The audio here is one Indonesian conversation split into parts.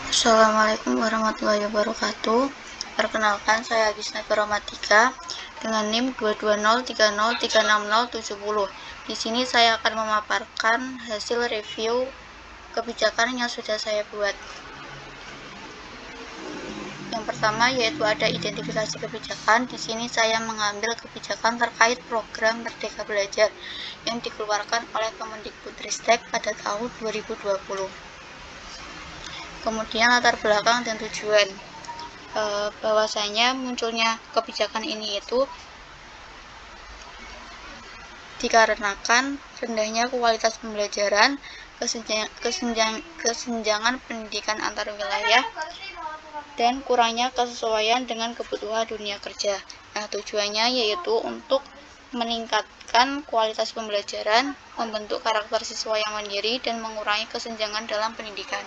Assalamualaikum warahmatullahi wabarakatuh. Perkenalkan, saya Gisna Peromatika dengan NIM 22030366070. Di sini saya akan memaparkan hasil review kebijakan yang sudah saya buat. Yang pertama yaitu ada identifikasi kebijakan. Di sini saya mengambil kebijakan terkait program Merdeka Belajar yang dikeluarkan oleh Kemendikbudristek pada tahun 2020. Kemudian latar belakang dan tujuan. Bahwasanya munculnya kebijakan ini itu dikarenakan rendahnya kualitas pembelajaran, kesenjangan pendidikan antar wilayah, dan kurangnya kesesuaian dengan kebutuhan dunia kerja. Nah, tujuannya yaitu untuk meningkatkan kualitas pembelajaran, membentuk karakter siswa yang mandiri, dan mengurangi kesenjangan dalam pendidikan.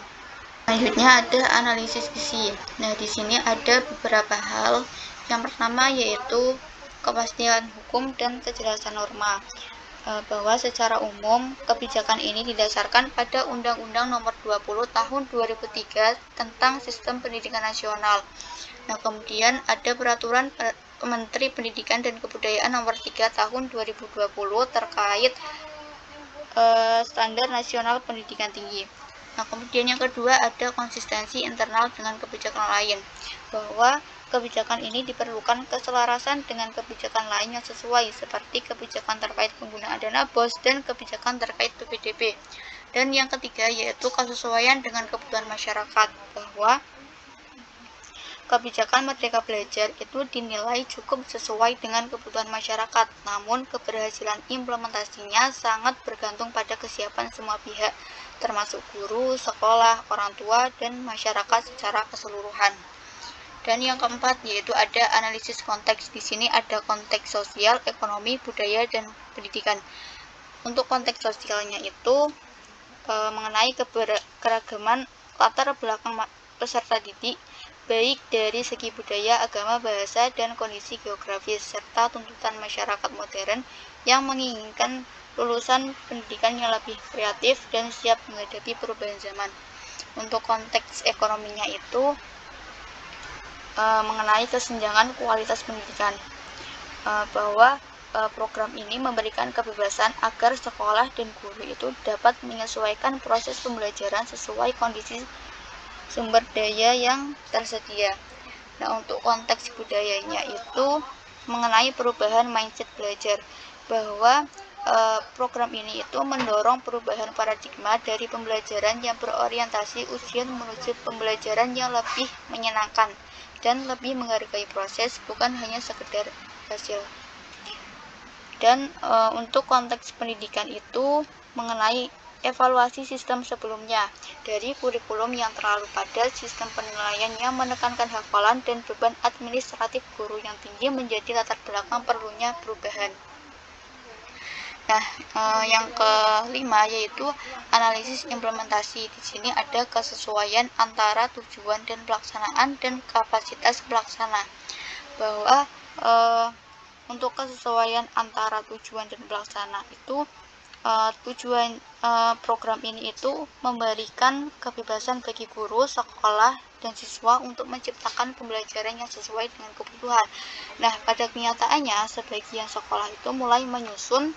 Selanjutnya ada analisis isi. Nah, di sini ada beberapa hal. Yang pertama yaitu kepastian hukum dan kejelasan norma. Bahwa secara umum kebijakan ini didasarkan pada Undang-Undang Nomor 20 Tahun 2003 tentang Sistem Pendidikan Nasional. Nah, kemudian ada Peraturan Menteri Pendidikan dan Kebudayaan Nomor 3 Tahun 2020 terkait Standar Nasional Pendidikan Tinggi. Nah, kemudian yang kedua ada konsistensi internal dengan kebijakan lain, bahwa kebijakan ini diperlukan keselarasan dengan kebijakan lain yang sesuai, seperti kebijakan terkait penggunaan dana BOS dan kebijakan terkait PPDB. Dan yang ketiga yaitu kesesuaian dengan kebutuhan masyarakat, bahwa kebijakan Merdeka Belajar itu dinilai cukup sesuai dengan kebutuhan masyarakat, namun keberhasilan implementasinya sangat bergantung pada kesiapan semua pihak, termasuk guru, sekolah, orang tua, dan masyarakat secara keseluruhan. Dan yang keempat yaitu ada analisis konteks. Di sini ada konteks sosial, ekonomi, budaya, dan pendidikan. Untuk konteks sosialnya itu mengenai keragaman latar belakang peserta didik, baik dari segi budaya, agama, bahasa, dan kondisi geografis, serta tuntutan masyarakat modern yang menginginkan lulusan pendidikan yang lebih kreatif dan siap menghadapi perubahan zaman. Untuk konteks ekonominya itu mengenai kesenjangan kualitas pendidikan, bahwa program ini memberikan kebebasan agar sekolah dan guru itu dapat menyesuaikan proses pembelajaran sesuai kondisi sumber daya yang tersedia. Nah, untuk konteks budayanya itu mengenai perubahan mindset belajar, bahwa program ini itu mendorong perubahan paradigma dari pembelajaran yang berorientasi ujian menuju pembelajaran yang lebih menyenangkan dan lebih menghargai proses, bukan hanya sekedar hasil. Dan untuk konteks pendidikan itu mengenai evaluasi sistem sebelumnya, dari kurikulum yang terlalu padat, sistem penilaian yang menekankan hafalan, dan beban administratif guru yang tinggi menjadi latar belakang perlunya perubahan. Nah, yang kelima yaitu analisis implementasi. Di sini ada kesesuaian antara tujuan dan pelaksanaan dan kapasitas pelaksana, bahwa untuk kesesuaian antara tujuan dan pelaksana itu tujuan program ini itu memberikan kebebasan bagi guru, sekolah, dan siswa untuk menciptakan pembelajaran yang sesuai dengan kebutuhan. Nah, pada kenyataannya sebagian sekolah itu mulai menyusun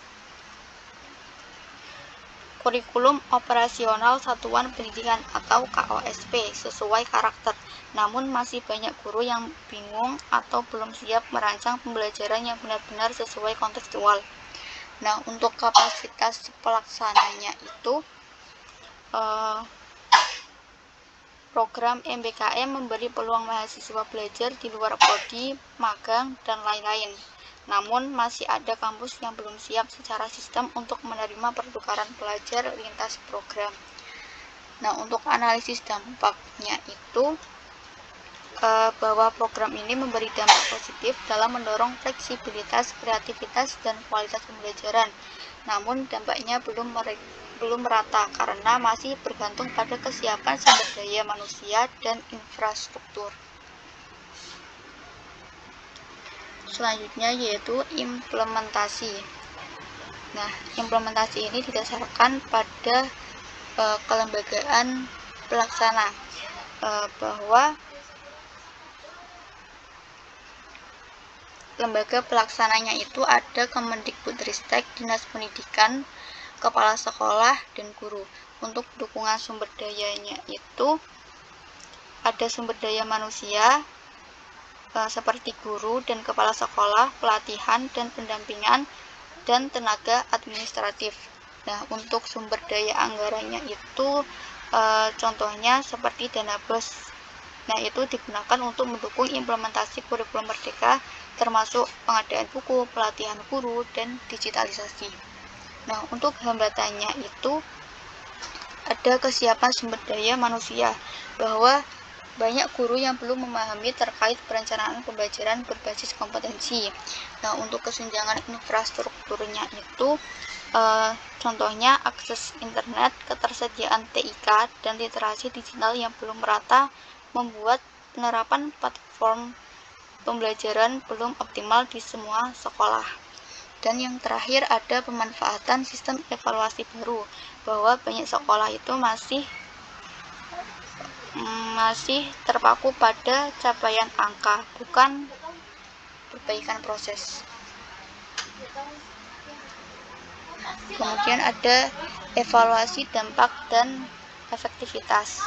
kurikulum operasional satuan pendidikan atau KOSP sesuai karakter. Namun masih banyak guru yang bingung atau belum siap merancang pembelajaran yang benar-benar sesuai kontekstual. Nah, untuk kapasitas pelaksananya itu program MBKM memberi peluang mahasiswa belajar di luar prodi, magang, dan lain-lain. Namun masih ada kampus yang belum siap secara sistem untuk menerima pertukaran pelajar lintas program. Nah, untuk analisis dampaknya itu bahwa program ini memberi dampak positif dalam mendorong fleksibilitas, kreativitas, dan kualitas pembelajaran. Namun dampaknya belum merata karena masih bergantung pada kesiapan sumber daya manusia dan infrastruktur. Selanjutnya yaitu implementasi. Nah, implementasi ini didasarkan pada kelembagaan pelaksana. bahwa lembaga pelaksananya itu ada Kemendikbudristek, Dinas Pendidikan, Kepala Sekolah, dan Guru. Untuk dukungan sumber dayanya itu ada sumber daya manusia seperti guru dan kepala sekolah, pelatihan dan pendampingan, dan tenaga administratif. Nah, untuk sumber daya anggarannya itu contohnya seperti dana BOS. Nah, itu digunakan untuk mendukung implementasi kurikulum merdeka, termasuk pengadaan buku, pelatihan guru, dan digitalisasi. Nah, untuk hambatannya itu ada kesiapan sumber daya manusia, bahwa banyak guru yang belum memahami terkait perencanaan pembelajaran berbasis kompetensi. Nah, untuk kesenjangan infrastrukturnya itu contohnya akses internet, ketersediaan TIK, dan literasi digital yang belum merata membuat penerapan platform pembelajaran belum optimal di semua sekolah. Dan yang terakhir ada pemanfaatan sistem evaluasi baru, bahwa banyak sekolah itu masih terpaku pada capaian angka, bukan perbaikan proses. Kemudian ada evaluasi dampak dan efektivitas.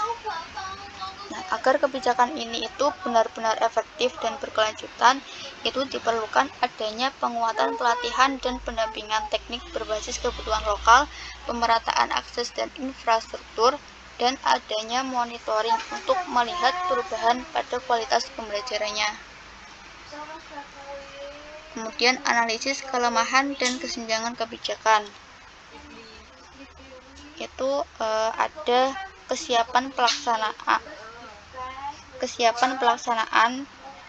Nah, agar kebijakan ini itu benar-benar efektif dan berkelanjutan, itu diperlukan adanya penguatan pelatihan dan pendampingan teknik berbasis kebutuhan lokal, pemerataan akses dan infrastruktur, dan adanya monitoring untuk melihat perubahan pada kualitas pembelajarannya. Kemudian analisis kelemahan dan kesenjangan kebijakan. Itu ada kesiapan pelaksanaan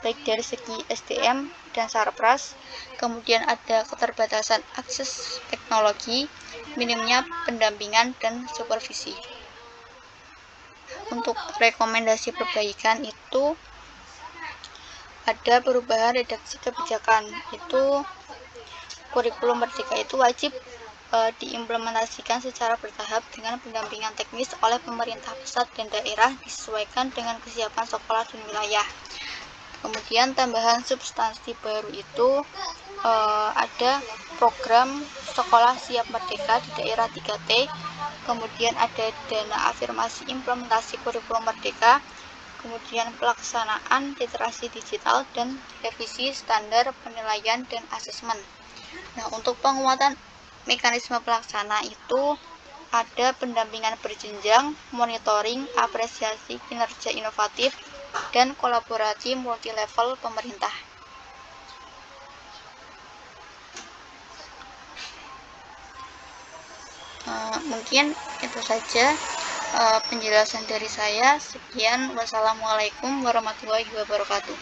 baik dari segi SDM dan Sarpras, kemudian ada keterbatasan akses teknologi, minimnya pendampingan dan supervisi. Untuk rekomendasi perbaikan itu ada perubahan redaksi kebijakan. Itu kurikulum merdeka itu wajib diimplementasikan secara bertahap dengan pendampingan teknis oleh pemerintah pusat dan daerah disesuaikan dengan kesiapan sekolah dan wilayah. Kemudian tambahan substansi baru itu ada program Sekolah Siap Merdeka di daerah 3T, kemudian ada dana afirmasi implementasi kurikulum merdeka, kemudian pelaksanaan literasi digital, dan revisi standar penilaian dan asesmen. Nah, untuk penguatan mekanisme pelaksana itu ada pendampingan berjenjang, monitoring, apresiasi kinerja inovatif, dan kolaborasi multilevel pemerintah. Mungkin itu saja penjelasan dari saya. Sekian, wassalamualaikum warahmatullahi wabarakatuh.